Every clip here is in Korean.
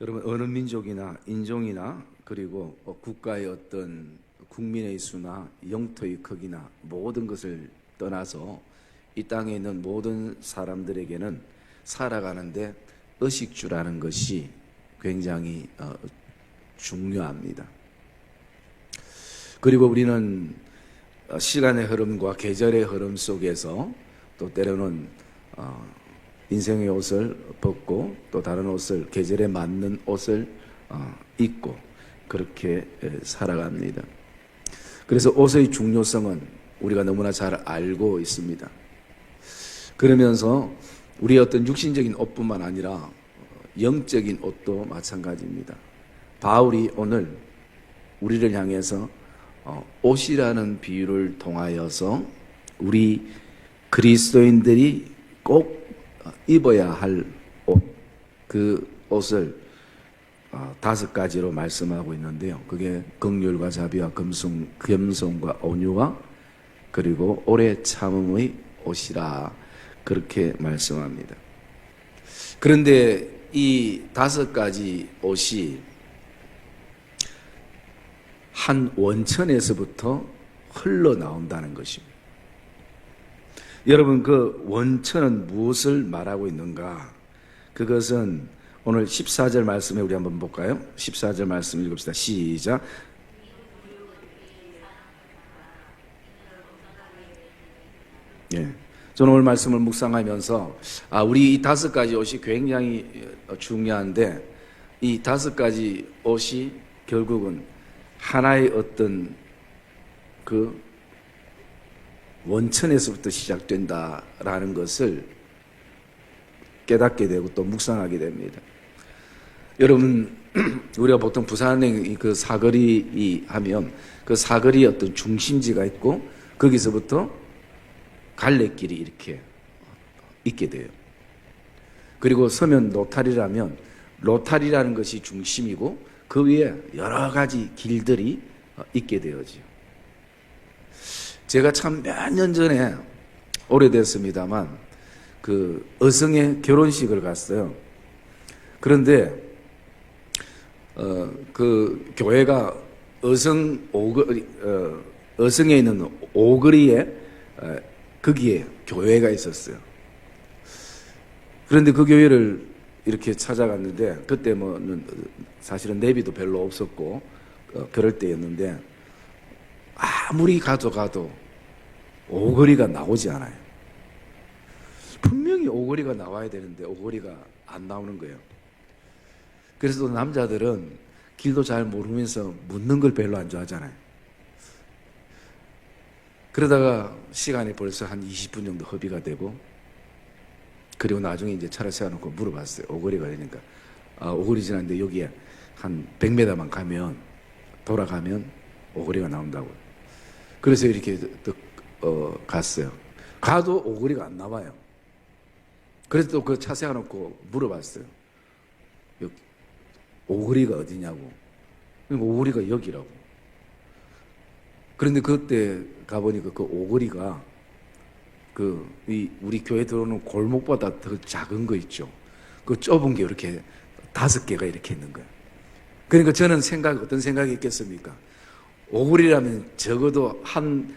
여러분, 어느 민족이나 인종이나 그리고 국가의 어떤 국민의 수나 영토의 크기나 모든 것을 떠나서 이 땅에 있는 모든 사람들에게는 살아가는데 의식주라는 것이 굉장히 중요합니다. 그리고 우리는 시간의 흐름과 계절의 흐름 속에서 또 때로는 인생의 옷을 벗고 또 다른 옷을, 계절에 맞는 옷을 입고 그렇게 살아갑니다. 그래서 옷의 중요성은 우리가 너무나 잘 알고 있습니다. 그러면서 우리의 어떤 육신적인 옷뿐만 아니라 영적인 옷도 마찬가지입니다. 바울이 오늘 우리를 향해서 옷이라는 비유를 통하여서 우리 그리스도인들이 꼭 입어야 할 옷, 그 옷을 5가지로 말씀하고 있는데요. 그게 긍휼과 자비와 겸손과 온유와 그리고 오래 참음의 옷이라 그렇게 말씀합니다. 그런데 이 5가지 옷이 한 원천에서부터 흘러나온다는 것입니다. 여러분, 그 원천은 무엇을 말하고 있는가? 그것은 오늘 14절 말씀에 우리 한번 볼까요? 14절 말씀 읽읍시다. 시작. 예. 저는 오늘 말씀을 묵상하면서 우리 이 5가지 옷이 굉장히 중요한데 이 5가지 옷이 결국은 하나의 어떤 그 원천에서부터 시작된다라는 것을 깨닫게 되고 또 묵상하게 됩니다. 여러분, 우리가 보통 부산행 그 사거리 하면 그 사거리에 어떤 중심지가 있고 거기서부터 갈래길이 이렇게 있게 돼요. 그리고 서면 로타리라면 로타리라는 것이 중심이고 그 위에 여러 가지 길들이 있게 되어지요. 제가 참 몇 년 전에 오래됐습니다만 그 어성의 결혼식을 갔어요. 그런데 그 교회가 어성에 있는 오거리에 거기에 교회가 있었어요. 그런데 그 교회를 이렇게 찾아갔는데 그때 뭐는 사실은 내비도 별로 없었고 그럴 때였는데 아무리 가도 오거리가 나오지 않아요. 분명히 오거리가 나와야 되는데 오거리가 안 나오는 거예요. 그래서 또 남자들은 길도 잘 모르면서 묻는 걸 별로 안 좋아하잖아요. 그러다가 시간이 벌써 한 20분 정도 허비가 되고 그리고 나중에 이제 차를 세워놓고 물어봤어요. 오거리가 되니까 오거리 지났는데 여기에 한 100m만 가면 돌아가면 오거리가 나온다고. 그래서 이렇게 갔어요. 가도 오거리가 안 나와요. 그래서 또 그 차 세워놓고 물어봤어요. 여기 오거리가 어디냐고. 오거리가 여기라고. 그런데 그때 가보니까 그 오거리가 우리 교회 들어오는 골목보다 더 작은 거 있죠. 그 좁은 게 이렇게 5개가 이렇게 있는 거예요. 그러니까 저는 어떤 생각이 있겠습니까? 오거리라면 적어도 한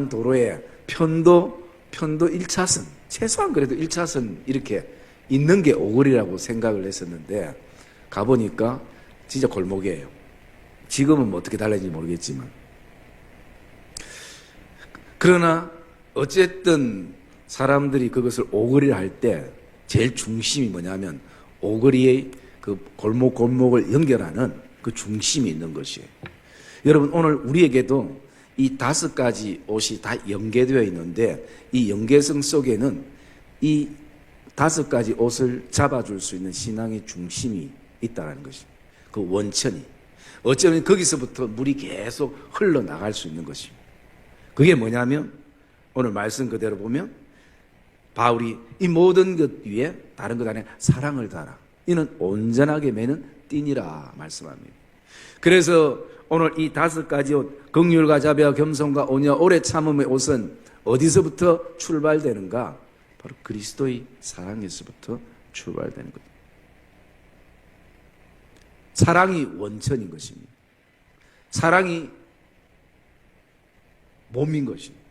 도로에 편도 1차선, 최소한 그래도 1차선 이렇게 있는 게 오거리라고 생각을 했었는데 가보니까 진짜 골목이에요. 지금은 뭐 어떻게 달라진지 모르겠지만. 그러나 어쨌든 사람들이 그것을 오거리를 할 때 제일 중심이 뭐냐면 오거리의 그 골목을 연결하는 그 중심이 있는 것이에요. 여러분, 오늘 우리에게도 이 5가지 옷이 다 연계되어 있는데 이 연계성 속에는 이 5가지 옷을 잡아줄 수 있는 신앙의 중심이 있다는 것입니다. 그 원천이. 어쩌면 거기서부터 물이 계속 흘러나갈 수 있는 것입니다. 그게 뭐냐면 오늘 말씀 그대로 보면 바울이 이 모든 것 위에 다른 것 안에 사랑을 달아. 이는 온전하게 매는 띠니라 말씀합니다. 그래서 오늘 이 5가지 옷, 긍휼과 자비와 겸손과 온유와 오래 참음의 옷은 어디서부터 출발되는가? 바로 그리스도의 사랑에서부터 출발되는 거죠. 사랑이 원천인 것입니다. 사랑이 몸인 것입니다.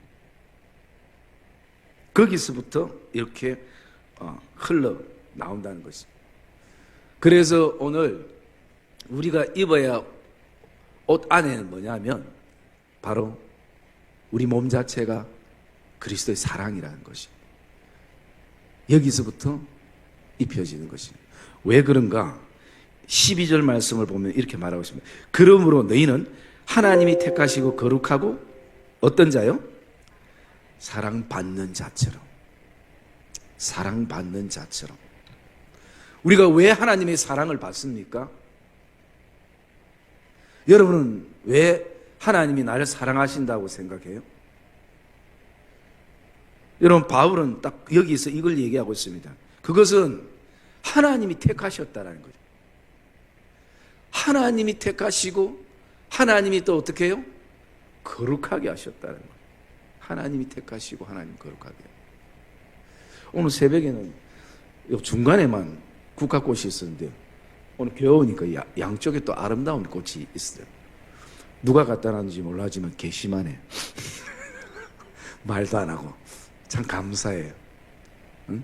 거기서부터 이렇게 흘러나온다는 것입니다. 그래서 오늘 우리가 입어야 옷 안에는 뭐냐면 바로 우리 몸 자체가 그리스도의 사랑이라는 것입니다. 여기서부터 입혀지는 것입니다. 왜 그런가? 12절 말씀을 보면 이렇게 말하고 있습니다. 그러므로 너희는 하나님이 택하시고 거룩하고 어떤 자요? 사랑받는 자처럼. 사랑받는 자처럼. 우리가 왜 하나님의 사랑을 받습니까? 여러분은 왜 하나님이 나를 사랑하신다고 생각해요? 여러분, 바울은 딱 여기서 이걸 얘기하고 있습니다. 그것은 하나님이 택하셨다라는 거죠. 하나님이 택하시고 하나님이 또 어떻게 해요? 거룩하게 하셨다는 거예요. 하나님이 택하시고 하나님 거룩하게. 오늘 새벽에는 중간에만 국화꽃이 있었는데 오늘 겨우니까 양쪽에 또 아름다운 꽃이 있어요. 누가 갖다 놨는지 몰라지만 괘씸하네. 말도 안 하고 참 감사해요. 응?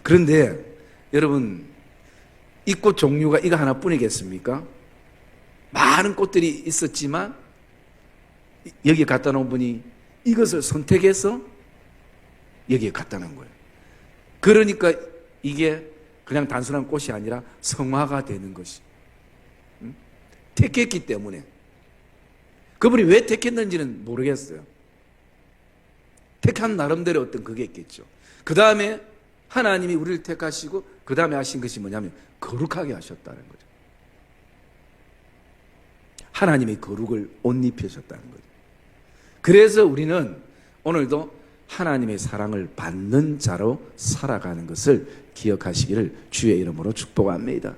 그런데 여러분, 이 꽃 종류가 이거 하나뿐이겠습니까? 많은 꽃들이 있었지만 여기에 갖다 놓은 분이 이것을 선택해서 여기에 갖다 놓은 거예요. 그러니까 이게 그냥 단순한 꽃이 아니라 성화가 되는 것이. 응? 택했기 때문에. 그분이 왜 택했는지는 모르겠어요. 택한 나름대로 어떤 그게 있겠죠. 그 다음에 하나님이 우리를 택하시고 그 다음에 하신 것이 뭐냐면 거룩하게 하셨다는 거죠. 하나님의 거룩을 옷 입히셨다는 거죠. 그래서 우리는 오늘도 하나님의 사랑을 받는 자로 살아가는 것을 기억하시기를 주의 이름으로 축복합니다.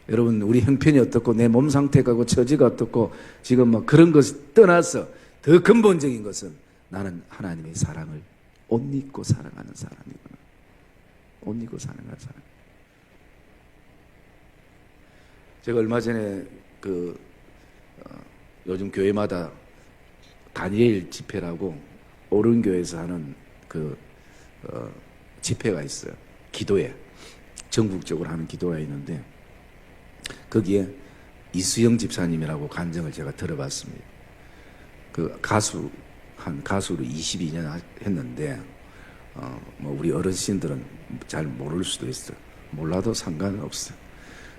여러분, 우리 형편이 어떻고 내 몸 상태가 고 처지가 어떻고 지금 뭐 그런 것을 떠나서 더 근본적인 것은 나는 하나님의 사랑을 옷 입고 살아가는 사람이구나. 옷 입고 살아가는 사람. 제가 얼마 전에 요즘 교회마다 다니엘 집회라고 오른교회에서 하는 집회가 있어요. 기도회. 전국적으로 하는 기도회가 있는데 거기에 이수영 집사님이라고 간증을 제가 들어봤습니다. 가수로 22년 했는데 뭐 우리 어르신들은 잘 모를 수도 있어요. 몰라도 상관은 없어요.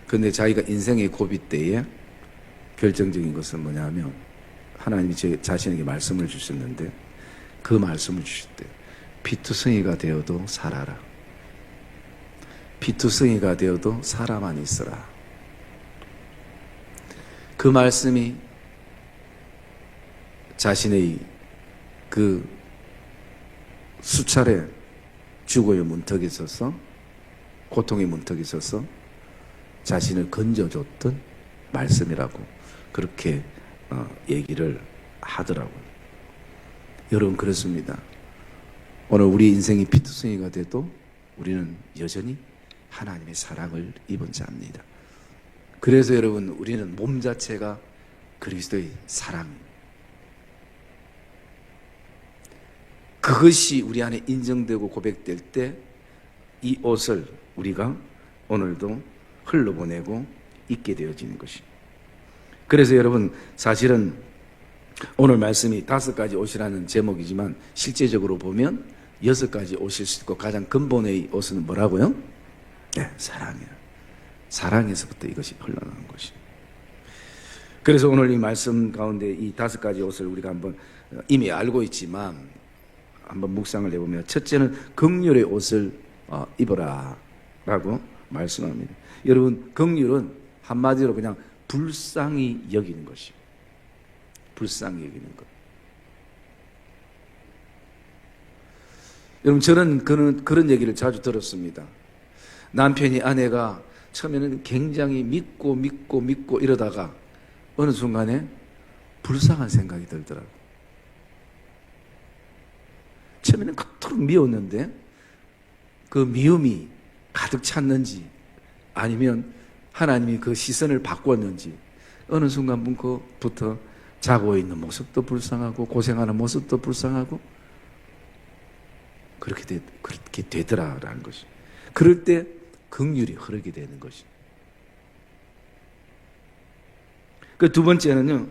그런데 자기가 인생의 고비 때에 결정적인 것은 뭐냐면 하나님이 제 자신에게 말씀을 주셨는데 그 말씀을 주실 때 피투성이가 되어도 살아라. 피투성이가 되어도 살아만 있어라. 그 말씀이 자신의 그 수차례 죽어의 문턱에 서서 고통의 문턱에 서서 자신을 건져줬던 말씀이라고 그렇게 얘기를 하더라고요. 여러분, 그렇습니다. 오늘 우리 인생이 피투성이가 돼도 우리는 여전히 하나님의 사랑을 입은 자입니다. 그래서 여러분, 우리는 몸 자체가 그리스도의 사랑입니다. 그것이 우리 안에 인정되고 고백될 때 이 옷을 우리가 오늘도 흘러보내고 입게 되어지는 것입니다. 그래서 여러분, 사실은 오늘 말씀이 5가지 옷이라는 제목이지만 실제적으로 보면 6가지 옷일 수 있고 가장 근본의 옷은 뭐라고요? 네, 사랑이에요. 사랑에서부터 이것이 흘러나오는 것입니다. 그래서 오늘 이 말씀 가운데 이 5가지 옷을 우리가 한번 이미 알고 있지만 한번 묵상을 해보면 첫째는 긍휼의 옷을 입어라 라고 말씀합니다. 여러분, 긍휼은 한마디로 그냥 불쌍히 여기는 것이에요. 불쌍히 여기는 것. 여러분, 저는 그런 얘기를 자주 들었습니다. 남편이 아내가 처음에는 굉장히 믿고 이러다가 어느 순간에 불쌍한 생각이 들더라고요. 처음에는 그토록 미웠는데 그 미움이 가득 찼는지 아니면 하나님이 그 시선을 바꿨는지 어느 순간부터 자고 있는 모습도 불쌍하고 고생하는 모습도 불쌍하고 그렇게 되더라라는 것이. 그럴 때 긍휼이 흐르게 되는 것이. 그 두 번째는요,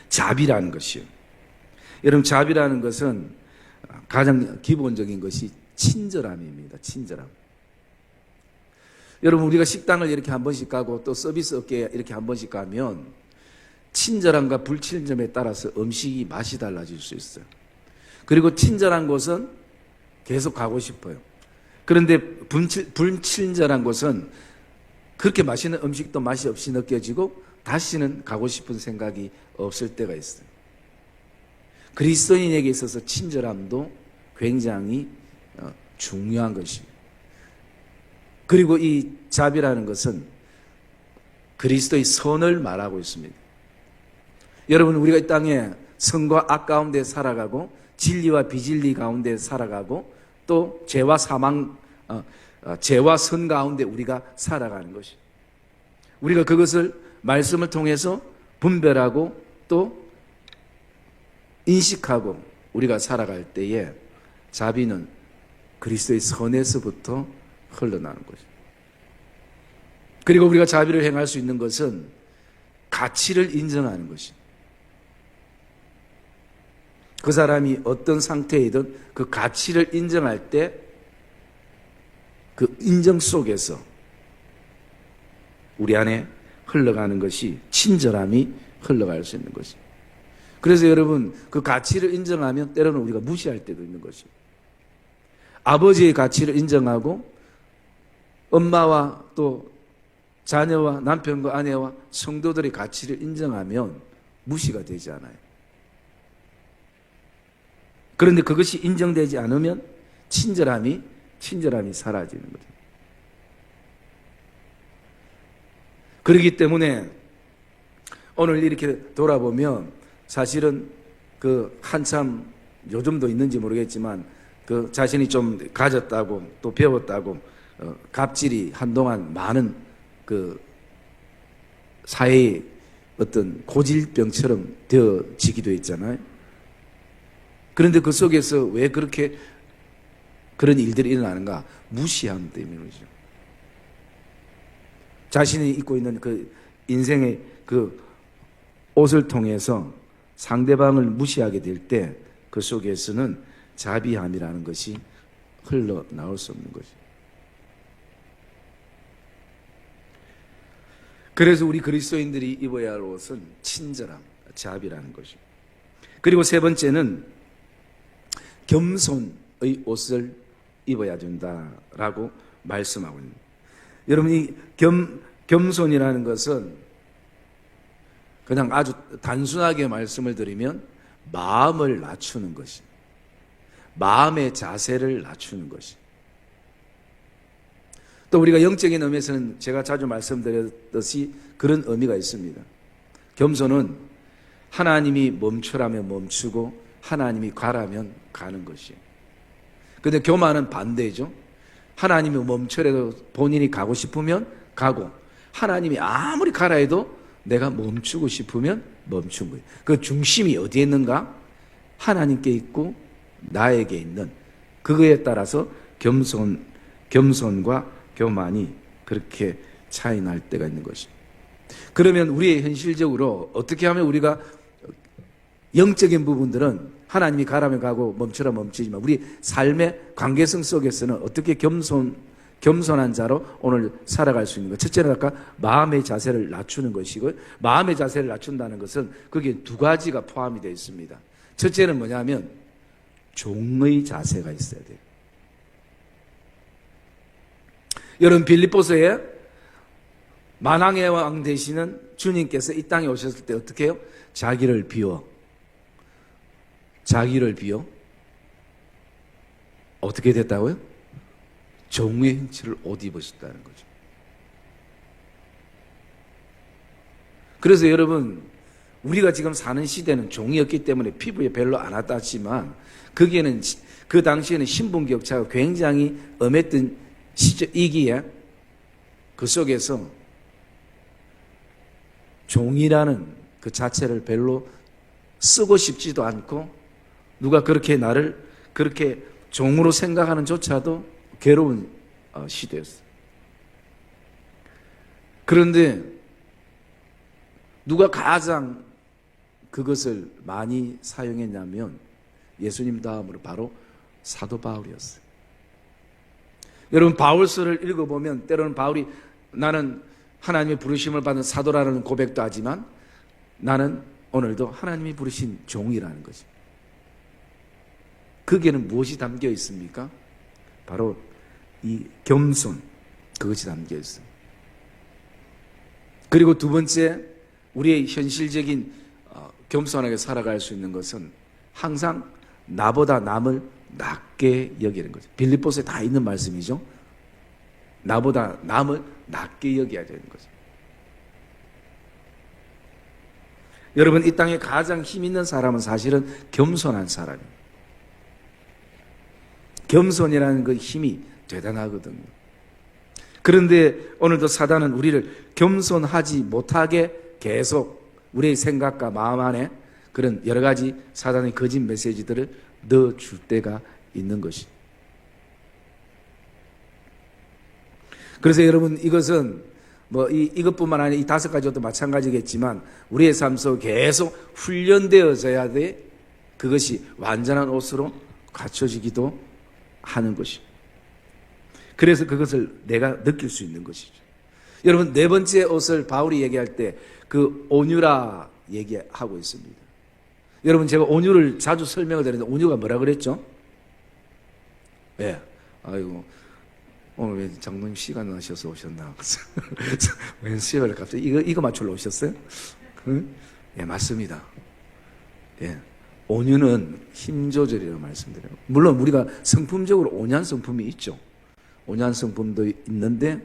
자비라는 것이요. 여러분, 자비라는 것은 가장 기본적인 것이 친절함입니다. 친절함. 여러분, 우리가 식당을 이렇게 한 번씩 가고 또 서비스 업계에 이렇게 한 번씩 가면 친절함과 불친절함에 따라서 음식이 맛이 달라질 수 있어요. 그리고 친절한 곳은 계속 가고 싶어요. 그런데 불친절한 곳은 그렇게 맛있는 음식도 맛이 없이 느껴지고 다시는 가고 싶은 생각이 없을 때가 있어요. 그리스도인에게 있어서 친절함도 굉장히 중요한 것입니다. 그리고 이 자비라는 것은 그리스도의 선을 말하고 있습니다. 여러분, 우리가 이 땅에 선과 악 가운데 살아가고 진리와 비진리 가운데 살아가고 또 죄와 사망, 죄와 선 가운데 우리가 살아가는 것이. 우리가 그것을 말씀을 통해서 분별하고 또 인식하고 우리가 살아갈 때에 자비는 그리스도의 선에서부터 흘러나는 거죠. 그리고 우리가 자비를 행할 수 있는 것은 가치를 인정하는 것이. 그 사람이 어떤 상태이든 그 가치를 인정할 때 그 인정 속에서 우리 안에 흘러가는 것이 친절함이 흘러갈 수 있는 것이. 그래서 여러분, 그 가치를 인정하면 때로는 우리가 무시할 때도 있는 것이. 아버지의 가치를 인정하고 엄마와 또 자녀와 남편과 아내와 성도들의 가치를 인정하면 무시가 되지 않아요. 그런데 그것이 인정되지 않으면 친절함이 사라지는 거죠. 그렇기 때문에 오늘 이렇게 돌아보면 사실은 그 한참 요즘도 있는지 모르겠지만 그 자신이 좀 가졌다고 또 배웠다고 갑질이 한동안 많은 그 사회의 어떤 고질병처럼 되어지기도 했잖아요. 그런데 그 속에서 왜 그렇게 그런 일들이 일어나는가? 무시함 때문이죠. 자신이 입고 있는 그 인생의 그 옷을 통해서 상대방을 무시하게 될 때 그 속에서는 자비함이라는 것이 흘러나올 수 없는 거죠. 그래서 우리 그리스도인들이 입어야 할 옷은 친절함, 자비라는 것이죠. 그리고 세 번째는 겸손의 옷을 입어야 된다라고 말씀하고 있습니다. 여러분, 이 겸손이라는 것은 그냥 아주 단순하게 말씀을 드리면 마음을 낮추는 것이, 마음의 자세를 낮추는 것이. 또 우리가 영적인 의미에서는 제가 자주 말씀드렸듯이 그런 의미가 있습니다. 겸손은 하나님이 멈추라면 멈추고 하나님이 가라면 가는 것이에요. 그런데 교만은 반대죠. 하나님이 멈추래도 본인이 가고 싶으면 가고, 하나님이 아무리 가라 해도 내가 멈추고 싶으면 멈춘 거예요. 그 중심이 어디에 있는가? 하나님께 있고 나에게 있는, 그거에 따라서 겸손과 교만이 그렇게 차이 날 때가 있는 것입니다. 그러면 우리의 현실적으로 어떻게 하면 우리가 영적인 부분들은 하나님이 가라면 가고 멈추라 멈추지만 우리 삶의 관계성 속에서는 어떻게 겸손한 자로 오늘 살아갈 수 있는 것. 첫째는 아까 마음의 자세를 낮추는 것이고, 마음의 자세를 낮춘다는 것은 거기에 두 가지가 포함이 되어 있습니다. 첫째는 뭐냐면 종의 자세가 있어야 돼요. 여러분, 빌립보서에 만왕의 왕 되시는 주님께서 이 땅에 오셨을 때 어떻게 해요? 자기를 비워 어떻게 됐다고요? 종의 형체를 옷 입으셨다는 거죠. 그래서 여러분, 우리가 지금 사는 시대는 종이었기 때문에 피부에 별로 안 왔다지만 거기에는 그 당시에는 신분 격차가 굉장히 엄했던 시기에 그 속에서 종이라는 그 자체를 별로 쓰고 싶지도 않고 누가 그렇게 나를 그렇게 종으로 생각하는 조차도 괴로운 시대였어요. 그런데 누가 가장 그것을 많이 사용했냐면 예수님 다음으로 바로 사도 바울이었어요. 여러분, 바울서를 읽어보면 때로는 바울이 나는 하나님의 부르심을 받은 사도라는 고백도 하지만 나는 오늘도 하나님이 부르신 종이라는 거죠. 거기에는 무엇이 담겨 있습니까? 바로 이 겸손, 그것이 담겨 있어요. 그리고 두 번째, 우리의 현실적인 겸손하게 살아갈 수 있는 것은 항상 나보다 남을 낮게 여기는 거죠. 빌립보서에 다 있는 말씀이죠. 나보다 남을 낮게 여겨야 되는 거죠. 여러분, 이 땅에 가장 힘 있는 사람은 사실은 겸손한 사람이에요. 겸손이라는 그 힘이 대단하거든요. 그런데 오늘도 사단은 우리를 겸손하지 못하게 계속 우리의 생각과 마음 안에 그런 여러 가지 사단의 거짓 메시지들을 넣어줄 때가 있는 것이. 그래서 여러분, 이것은 이것뿐만 아니라 이 다섯 가지도 마찬가지겠지만 우리의 삶 속에 계속 훈련되어져야 돼. 그것이 완전한 옷으로 갖춰지기도 하는 것이. 그래서 그것을 내가 느낄 수 있는 것이죠. 여러분, 네 번째 옷을 바울이 얘기할 때 그 온유라 얘기하고 있습니다. 여러분, 제가 온유를 자주 설명을 드렸는데 온유가 뭐라 그랬죠? 예. 아이고, 오늘 왜 장로님 시간 나셔서 오셨나? 웬 수요일 갑자기 이거 맞추러 오셨어요? 예, 맞습니다. 예. 온유는 힘 조절이라고 말씀드려요. 물론 우리가 성품적으로 온유한 성품이 있죠. 온유한 성품도 있는데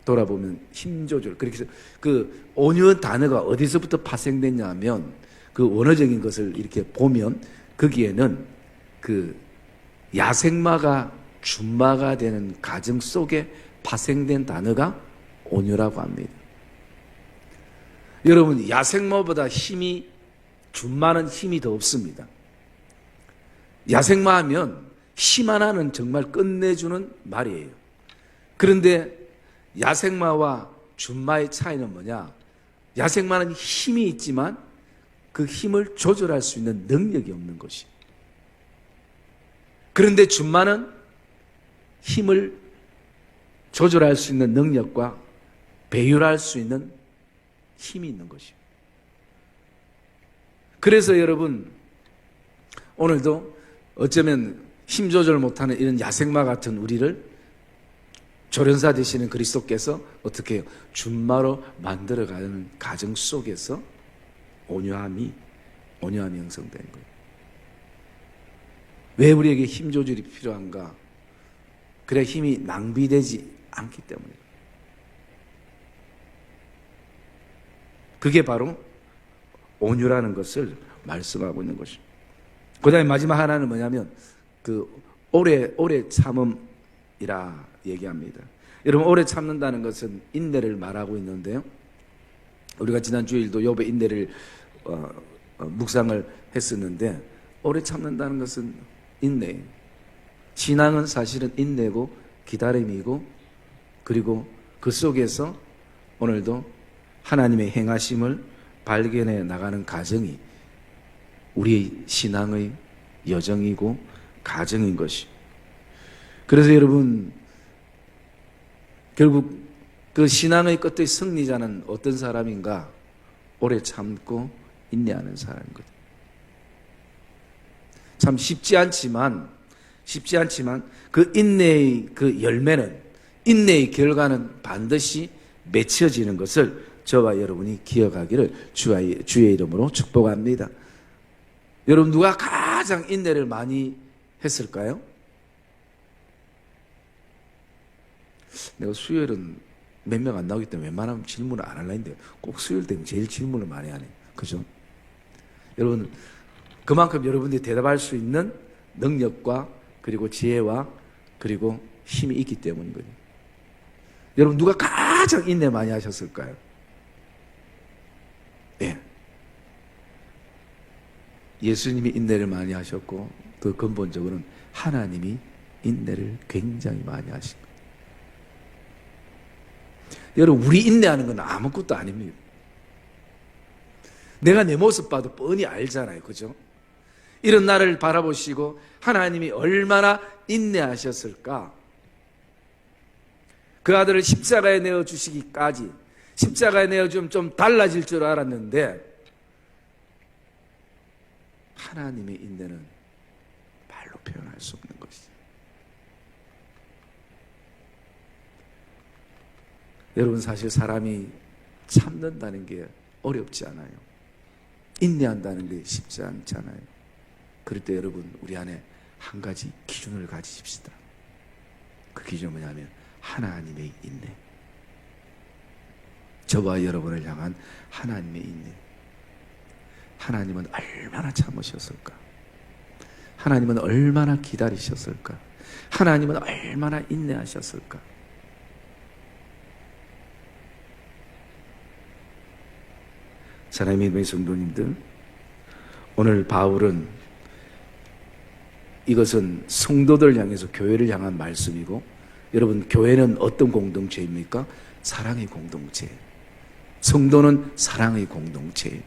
돌아보면 힘 조절. 그렇게 해서 그 온유 단어가 어디서부터 파생됐냐 하면 그 원어적인 것을 이렇게 보면 거기에는 그 야생마가 준마가 되는 과정 속에 파생된 단어가 온유라고 합니다. 여러분, 야생마보다 준마는 힘이 더 없습니다. 야생마 하면 힘 하나는 정말 끝내주는 말이에요. 그런데 야생마와 준마의 차이는 뭐냐? 야생마는 힘이 있지만 그 힘을 조절할 수 있는 능력이 없는 것이. 그런데 준마는 힘을 조절할 수 있는 능력과 배율할 수 있는 힘이 있는 것이에요. 그래서 여러분, 오늘도 어쩌면 힘 조절 못하는 이런 야생마 같은 우리를 조련사 되시는 그리스도께서 어떻게 해요? 준마로 만들어가는 과정 속에서 온유함이 형성되는 거예요. 왜 우리에게 힘 조절이 필요한가? 그래, 힘이 낭비되지 않기 때문에. 그게 바로 온유라는 것을 말씀하고 있는 것입니다. 그 다음에 마지막 하나는 뭐냐면 그 오래 참음이라 얘기합니다. 여러분, 오래 참는다는 것은 인내를 말하고 있는데요. 우리가 지난 주일도 욥의 인내를 묵상을 했었는데 오래 참는다는 것은 인내예요. 신앙은 사실은 인내고 기다림이고 그리고 그 속에서 오늘도 하나님의 행하심을 발견해 나가는 과정이 우리의 신앙의 여정이고 과정인 것이. 그래서 여러분, 결국 그 신앙의 끝의 승리자는 어떤 사람인가? 오래 참고 인내하는 사람인 거죠. 참 쉽지 않지만 그 인내의 그 열매는, 인내의 결과는 반드시 맺혀지는 것을 저와 여러분이 기억하기를 주의 이름으로 축복합니다. 여러분, 누가 가장 인내를 많이 했을까요? 내가 수요일은 몇 명 안 나오기 때문에 웬만하면 질문을 안 하려 했는데 꼭 수요일 때는 제일 질문을 많이 하네. 그죠? 여러분, 그만큼 여러분들이 대답할 수 있는 능력과 그리고 지혜와 그리고 힘이 있기 때문인 거예요. 여러분, 누가 가장 인내 많이 하셨을까요? 예. 예수님이 인내를 많이 하셨고 더 근본적으로는 하나님이 인내를 굉장히 많이 하신 거예요. 여러분, 우리 인내하는 건 아무것도 아닙니다. 내가 내 모습 봐도 뻔히 알잖아요. 그죠? 이런 나를 바라보시고 하나님이 얼마나 인내하셨을까? 그 아들을 십자가에 내어주시기까지, 십자가에 내어주면 좀 달라질 줄 알았는데 하나님의 인내는 말로 표현할 수 없는 것이죠. 여러분, 사실 사람이 참는다는 게 어렵지 않아요. 인내한다는 게 쉽지 않잖아요. 그럴 때 여러분, 우리 안에 한 가지 기준을 가지십시다. 그 기준은 뭐냐면 하나님의 인내. 저와 여러분을 향한 하나님의 인내. 하나님은 얼마나 참으셨을까? 하나님은 얼마나 기다리셨을까? 하나님은 얼마나 인내하셨을까? 사랑하는 성도님들, 오늘 바울은 이것은 성도들 향해서 교회를 향한 말씀이고, 여러분, 교회는 어떤 공동체입니까? 사랑의 공동체. 성도는 사랑의 공동체.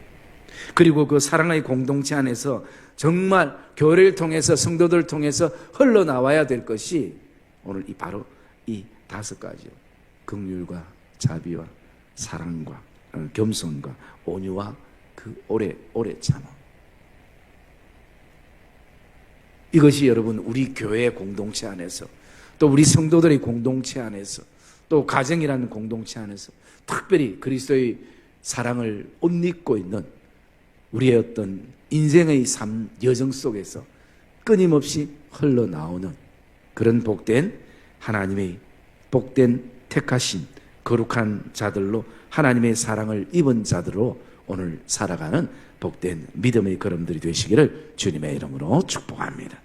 그리고 그 사랑의 공동체 안에서 정말 교회를 통해서, 성도들을 통해서 흘러나와야 될 것이 오늘 바로 이 5가지요. 긍휼과 자비와 사랑과 겸손과 온유와 그 오래 참음. 이것이 여러분, 우리 교회의 공동체 안에서, 또 우리 성도들의 공동체 안에서, 또 가정이라는 공동체 안에서 특별히 그리스도의 사랑을 옷 입고 있는 우리의 어떤 인생의 삶 여정 속에서 끊임없이 흘러나오는 그런 복된 하나님의 복된 택하신 거룩한 자들로, 하나님의 사랑을 입은 자들로 오늘 살아가는 복된 믿음의 걸음들이 되시기를 주님의 이름으로 축복합니다.